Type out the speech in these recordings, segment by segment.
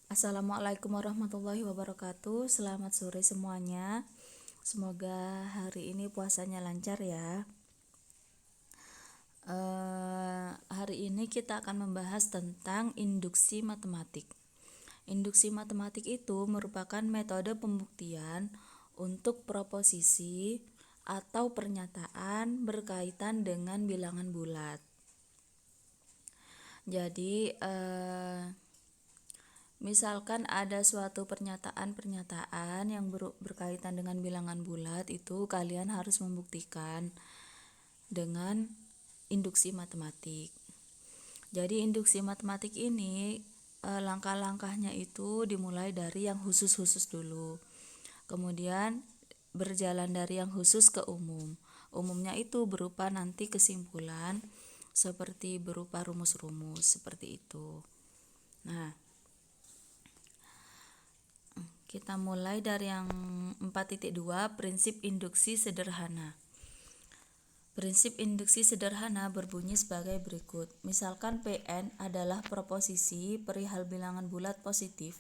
Assalamualaikum warahmatullahi wabarakatuh. Selamat sore semuanya. Semoga hari ini puasanya lancar ya. Hari ini kita akan membahas tentang induksi matematik. Induksi matematik itu merupakan metode pembuktian untuk proposisi atau pernyataan berkaitan dengan bilangan bulat. Jadi misalkan ada suatu pernyataan yang berkaitan dengan bilangan bulat, itu kalian harus membuktikan dengan induksi matematik. Jadi induksi matematik ini langkah-langkahnya itu dimulai dari yang khusus-khusus dulu. Kemudian berjalan dari yang khusus ke umum. Umumnya itu berupa nanti kesimpulan seperti berupa rumus-rumus seperti itu. Nah, kita mulai dari yang 4.2, prinsip induksi sederhana. Prinsip induksi sederhana berbunyi sebagai berikut. Misalkan Pn adalah proposisi perihal bilangan bulat positif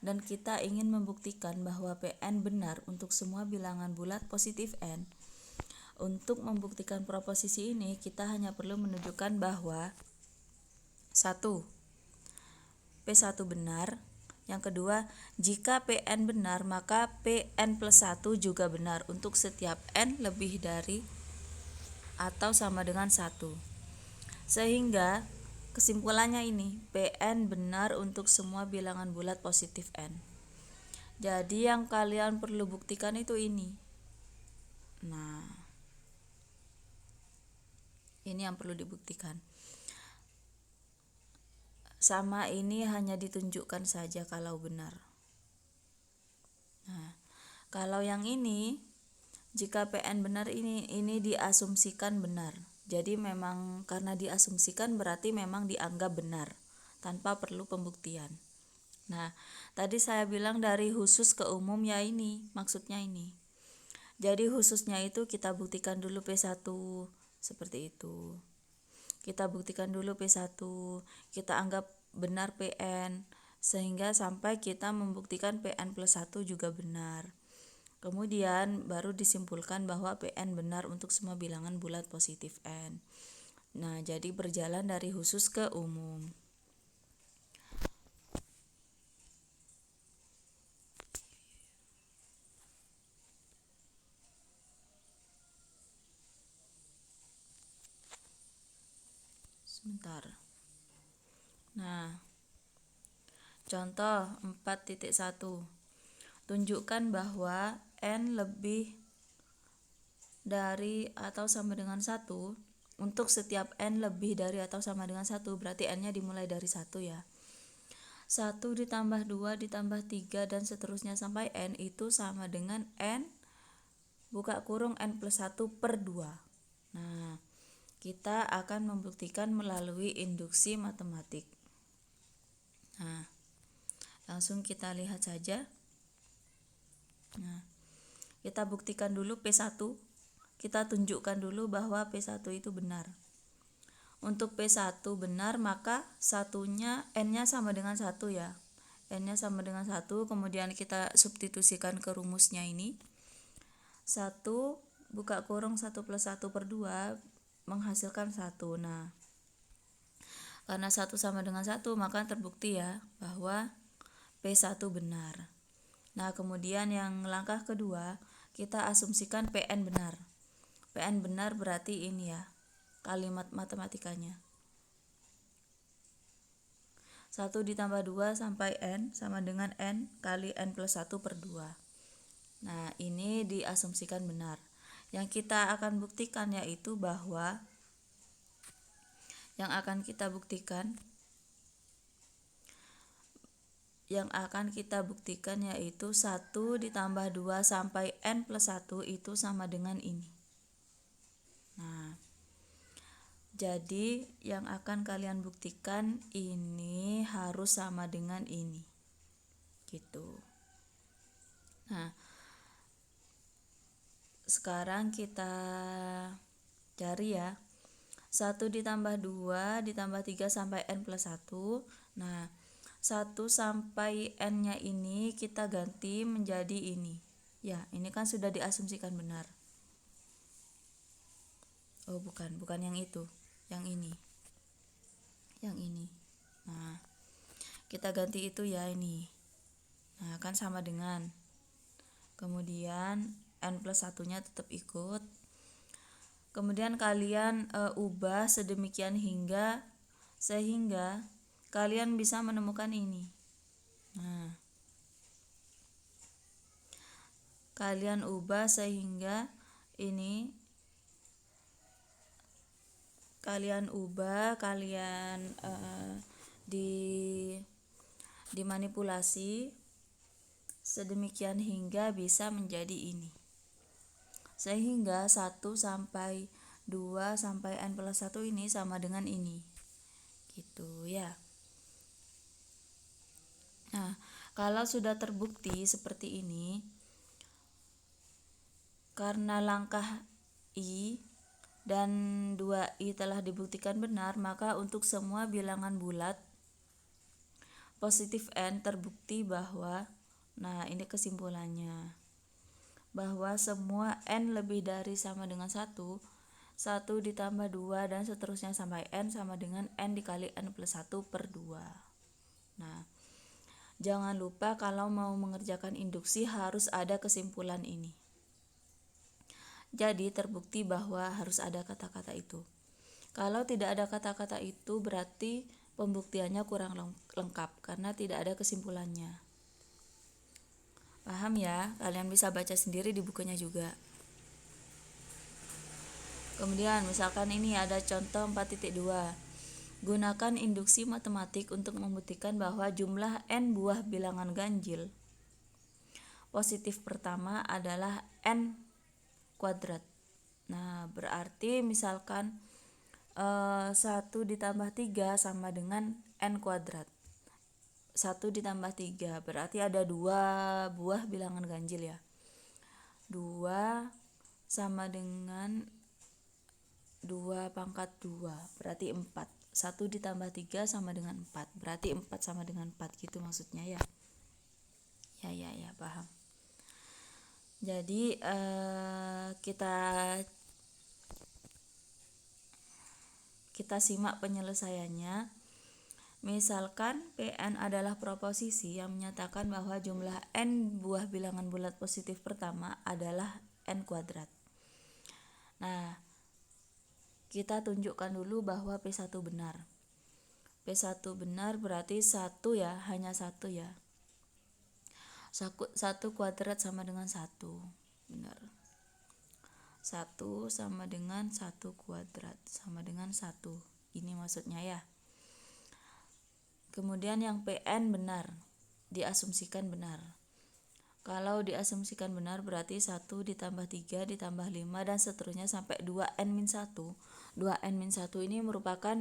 dan kita ingin membuktikan bahwa Pn benar untuk semua bilangan bulat positif n. Untuk membuktikan proposisi ini, kita hanya perlu menunjukkan bahwa 1. P1 benar. Yang kedua, jika Pn benar, maka Pn plus 1 juga benar untuk setiap n lebih dari atau sama dengan 1. Sehingga kesimpulannya ini, Pn benar untuk semua bilangan bulat positif n. Jadi yang kalian perlu buktikan itu ini. Nah, ini yang perlu dibuktikan. Sama ini hanya ditunjukkan saja kalau benar. Nah, kalau yang ini, jika Pn benar ini diasumsikan benar. Jadi memang karena diasumsikan berarti memang dianggap benar tanpa perlu pembuktian. Nah, tadi saya bilang dari khusus ke umum ya, ini maksudnya ini. Jadi khususnya itu kita buktikan dulu P1 seperti itu. Kita buktikan dulu P1, kita anggap benar Pn, sehingga sampai kita membuktikan Pn plus 1 juga benar. Kemudian baru disimpulkan bahwa Pn benar untuk semua bilangan bulat positif n. Nah, jadi berjalan dari khusus ke umum. Sebentar. Nah, contoh 4.1. Tunjukkan bahwa n lebih dari atau sama dengan 1 untuk setiap n lebih dari atau sama dengan 1, berarti n-nya dimulai dari 1 ya. 1 ditambah 2 ditambah 3 dan seterusnya sampai n itu sama dengan n buka kurung n plus 1 per 2. Nah, kita akan membuktikan melalui induksi matematik. Nah, langsung kita lihat saja. Nah, kita buktikan dulu P1. Kita tunjukkan dulu bahwa P1 itu benar. Untuk P1 benar, maka satunya n-nya sama dengan 1 ya. N-nya sama dengan 1, kemudian kita substitusikan ke rumusnya ini. 1 buka kurung 1 plus 1 per 2 menghasilkan 1. Nah, karena 1 sama dengan 1, maka terbukti ya bahwa P1 benar. Nah, kemudian yang langkah kedua, kita asumsikan Pn benar. Pn benar berarti ini ya, kalimat matematikanya. 1 ditambah 2 sampai n sama dengan n kali n plus 1 per 2. Nah, ini diasumsikan benar. Yang kita akan buktikan yaitu bahwa yang akan kita buktikan yaitu 1 ditambah 2 sampai n plus 1 itu sama dengan ini. Nah, jadi yang akan kalian buktikan ini harus sama dengan ini. Gitu. Nah, sekarang kita cari ya. 1 ditambah 2 ditambah 3 sampai n plus 1. Nah, 1 sampai N-nya ini kita ganti menjadi ini. Ya, ini kan sudah diasumsikan benar. Oh, bukan yang itu. Yang ini. Yang ini. Nah, kita ganti itu ya ini. Nah, kan sama dengan. Kemudian N plus 1-nya tetap ikut. Kemudian kalian ubah sedemikian sehingga kalian bisa menemukan ini. Nah, kalian ubah sehingga ini, kalian dimanipulasi sedemikian hingga bisa menjadi ini. Sehingga 1 sampai 2 sampai N plus 1 ini sama dengan ini. Gitu ya. Nah, kalau sudah terbukti seperti ini, karena langkah I dan 2I telah dibuktikan benar, maka untuk semua bilangan bulat positif N terbukti bahwa, nah ini kesimpulannya, bahwa semua N lebih dari sama dengan 1 ditambah 2 dan seterusnya sampai N sama dengan N dikali N plus 1 per 2. Nah, jangan lupa kalau mau mengerjakan induksi harus ada kesimpulan ini. Jadi terbukti bahwa harus ada kata-kata itu. Kalau tidak ada kata-kata itu berarti pembuktiannya kurang lengkap karena tidak ada kesimpulannya. Paham ya? Kalian bisa baca sendiri di bukunya juga. Kemudian misalkan ini ada contoh 4.2. Gunakan induksi matematik untuk membuktikan bahwa jumlah N buah bilangan ganjil positif pertama adalah N kuadrat. Nah, berarti misalkan 1 ditambah 3 sama dengan N kuadrat. 1 ditambah 3 berarti ada 2 buah bilangan ganjil ya. 2 sama dengan 2 pangkat 2 berarti 4. 1 ditambah 3 sama dengan 4 berarti 4 sama dengan 4 gitu maksudnya ya. Ya, paham. Jadi kita simak penyelesaiannya. Misalkan Pn adalah proposisi yang menyatakan bahwa jumlah N buah bilangan bulat positif pertama adalah N kuadrat. Nah, kita tunjukkan dulu bahwa P1 benar. P1 benar berarti 1 ya, hanya 1 ya. 1 kuadrat sama dengan 1. Benar. 1 sama dengan 1 kuadrat sama dengan 1. Ini maksudnya ya. Kemudian yang Pn benar, diasumsikan benar. Kalau diasumsikan benar berarti 1 ditambah 3 ditambah 5 dan seterusnya sampai 2n-1. 2n-1 ini merupakan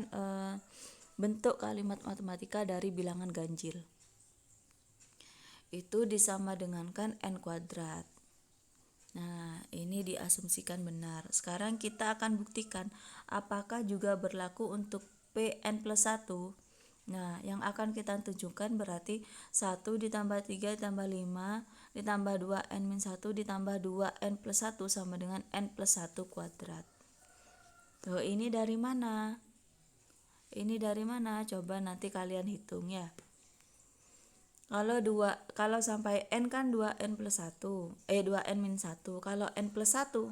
bentuk kalimat matematika dari bilangan ganjil. Itu disama dengankan N kuadrat. Nah, ini diasumsikan benar. Sekarang kita akan buktikan apakah juga berlaku untuk Pn plus 1. Nah, yang akan kita tunjukkan berarti 1 ditambah 3 ditambah 5 ditambah 2n-1 ditambah 2n plus 1 sama dengan n plus 1 kuadrat. Tuh, ini dari mana? Ini dari mana? Coba nanti kalian hitung ya. Kalau sampai n kan 2n plus 1. 2n-1. Kalau n plus 1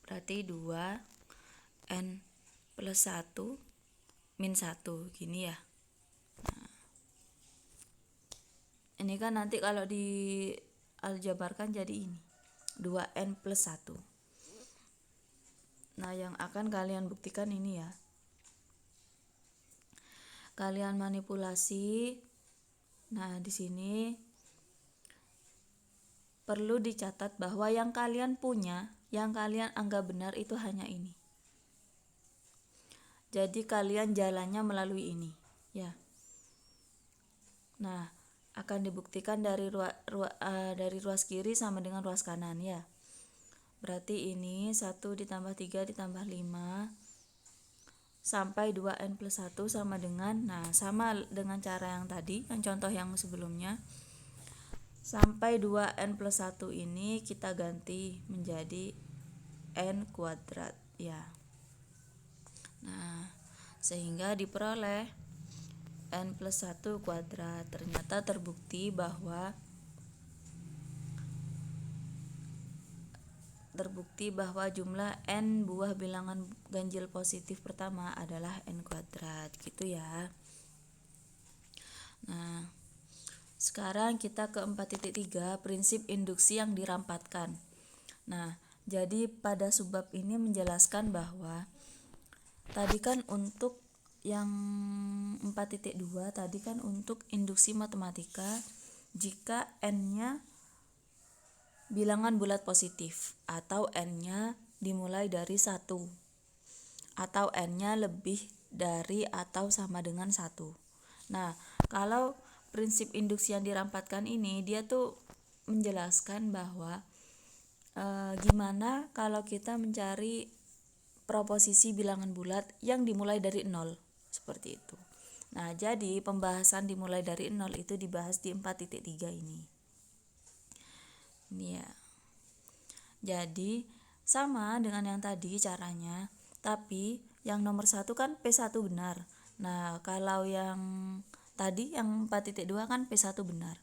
berarti 2n plus 1 min 1 gini ya. Nah, ini kan nanti kalau di aljabarkan jadi ini 2n plus 1. Nah, yang akan kalian buktikan ini ya. Kalian manipulasi. Nah, di sini perlu dicatat bahwa yang kalian punya, yang kalian anggap benar itu hanya ini. Jadi kalian jalannya melalui ini, ya. Nah, akan dibuktikan dari ruas kiri sama dengan ruas kanan ya. Berarti ini 1 ditambah 3 ditambah 5 sampai 2n plus 1 sama dengan, sama dengan cara yang tadi, yang contoh yang sebelumnya. Sampai 2n plus 1 ini kita ganti menjadi n kuadrat ya. Nah, sehingga diperoleh n plus 1 kuadrat. Ternyata terbukti bahwa jumlah n buah bilangan ganjil positif pertama adalah n kuadrat, gitu ya. Nah, sekarang kita ke 4.3, prinsip induksi yang dirampatkan. Nah, jadi pada subbab ini menjelaskan bahwa tadi kan untuk yang 4.2 tadi kan untuk induksi matematika jika n-nya bilangan bulat positif atau n-nya dimulai dari 1 atau n-nya lebih dari atau sama dengan 1. Nah, kalau prinsip induksi yang dirampatkan ini dia tuh menjelaskan bahwa gimana kalau kita mencari proposisi bilangan bulat yang dimulai dari 0, seperti itu. Nah, jadi pembahasan dimulai dari 0 itu dibahas di 4.3 ini. Ini ya. Jadi sama dengan yang tadi caranya, tapi yang nomor 1 kan P1 benar. Nah, kalau yang tadi yang 4.2 kan P1 benar.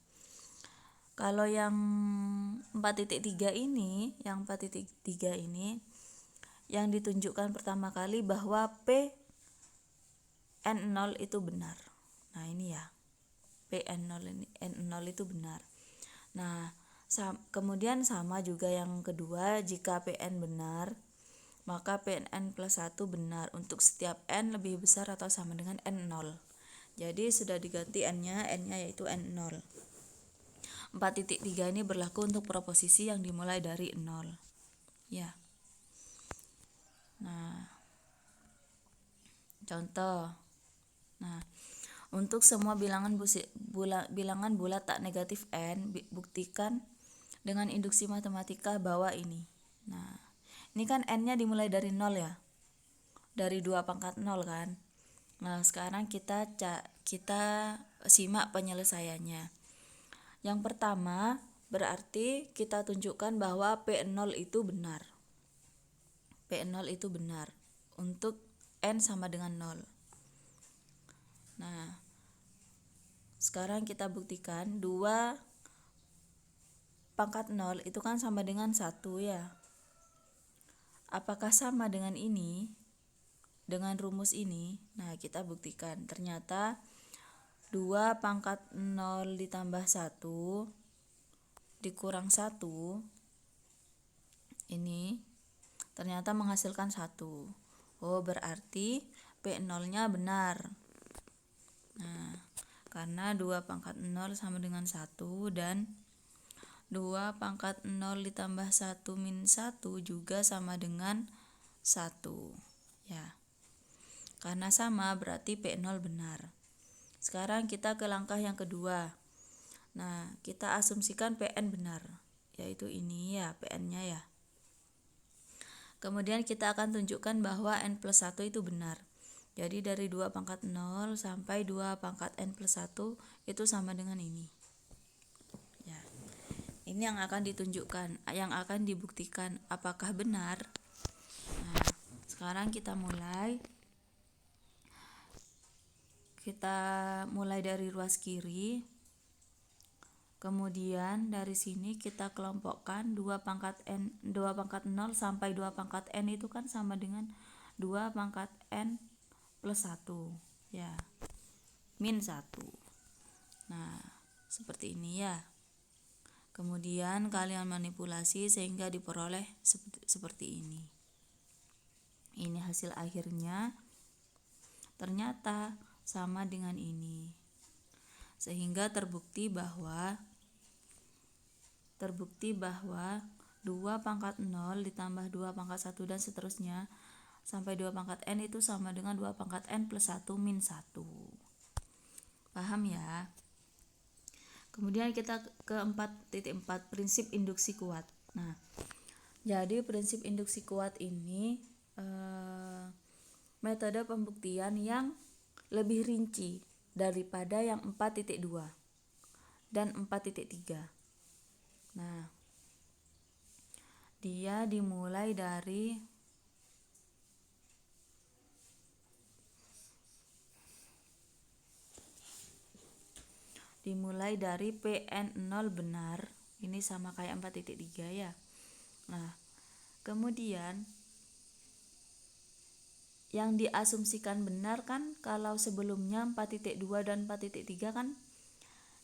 Kalau yang 4.3 ini, yang ditunjukkan pertama kali bahwa P N0 itu benar. Nah, ini ya. P N0 itu benar. Nah, kemudian sama juga yang kedua, jika Pn benar, maka Pn plus 1 benar untuk setiap n lebih besar atau sama dengan N0. Jadi sudah diganti n-nya yaitu N0. 4.3 ini berlaku untuk proposisi yang dimulai dari 0. Ya. Nah, contoh. Nah, untuk semua bilangan bulat tak negatif n, buktikan dengan induksi matematika bahwa ini. Nah, ini kan n-nya dimulai dari 0 ya. Dari 2 pangkat 0 kan. Nah, sekarang kita simak penyelesaiannya. Yang pertama, berarti kita tunjukkan bahwa P0 itu benar. P0 itu benar untuk n sama dengan 0. Nah, sekarang kita buktikan 2 pangkat 0 itu kan sama dengan 1 ya. Apakah sama dengan ini? Dengan rumus ini? Nah, kita buktikan. Ternyata 2 pangkat 0 ditambah 1 dikurang 1 ini ternyata menghasilkan 1. Oh, berarti P0-nya benar. Nah, karena 2 pangkat 0 sama dengan 1 dan 2 pangkat 0 ditambah 1 min 1 juga sama dengan 1. Ya. Karena sama berarti P0 benar. Sekarang kita ke langkah yang kedua. Nah, kita asumsikan Pn benar, yaitu ini ya, Pn-nya ya. Kemudian kita akan tunjukkan bahwa n plus 1 itu benar. Jadi dari 2 pangkat 0 sampai 2 pangkat n plus 1 itu sama dengan ini. Ya. Ini yang akan ditunjukkan, yang akan dibuktikan apakah benar. Nah, sekarang kita mulai dari ruas kiri. Kemudian dari sini kita kelompokkan 2 pangkat 0 sampai 2 pangkat n itu kan sama dengan 2 pangkat n plus 1 ya, min 1. Nah, seperti ini ya. Kemudian kalian manipulasi sehingga diperoleh seperti ini. Ini hasil akhirnya. Ternyata sama dengan ini. Sehingga terbukti bahwa 2 pangkat 0 ditambah 2 pangkat 1 dan seterusnya sampai 2 pangkat n itu sama dengan 2 pangkat n plus 1 min 1. Paham ya? Kemudian kita ke 4.4, prinsip induksi kuat. Nah, jadi prinsip induksi kuat ini metode pembuktian yang lebih rinci daripada yang 4.2 dan 4.3. Nah, dia dimulai dari PN0 benar. Ini sama kayak 4.3 ya. Nah, kemudian yang diasumsikan benar kan kalau sebelumnya 4.2 dan 4.3 kan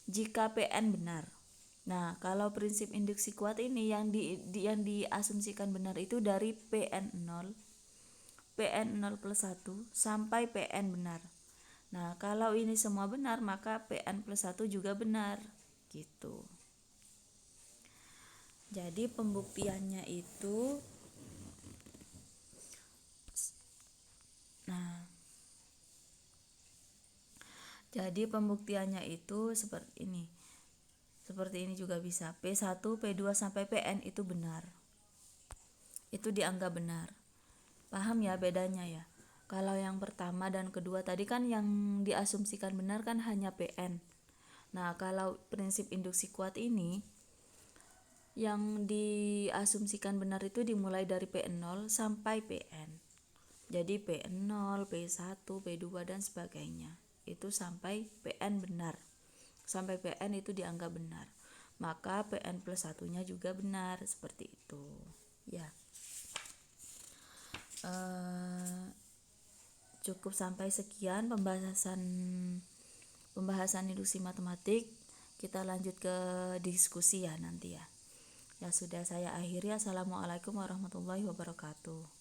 jika PN benar. Nah, kalau prinsip induksi kuat ini yang diasumsikan benar itu dari PN0 plus 1 sampai PN benar. Nah, kalau ini semua benar, maka PN plus 1 juga benar, gitu. Jadi pembuktiannya itu seperti ini. Seperti ini juga bisa. P1, P2 sampai PN itu benar. Itu dianggap benar. Paham ya bedanya ya? Kalau yang pertama dan kedua tadi kan yang diasumsikan benar kan hanya PN. Nah, kalau prinsip induksi kuat ini yang diasumsikan benar itu dimulai dari P0 sampai PN. Jadi P0, P1, P2 dan sebagainya. Itu sampai PN benar. Sampai PN itu dianggap benar. Maka PN plus 1-nya juga benar, seperti itu. Ya. Cukup sampai sekian pembahasan induksi matematik. Kita lanjut ke diskusi ya nanti ya. Ya sudah, saya akhiri. Assalamualaikum warahmatullahi wabarakatuh.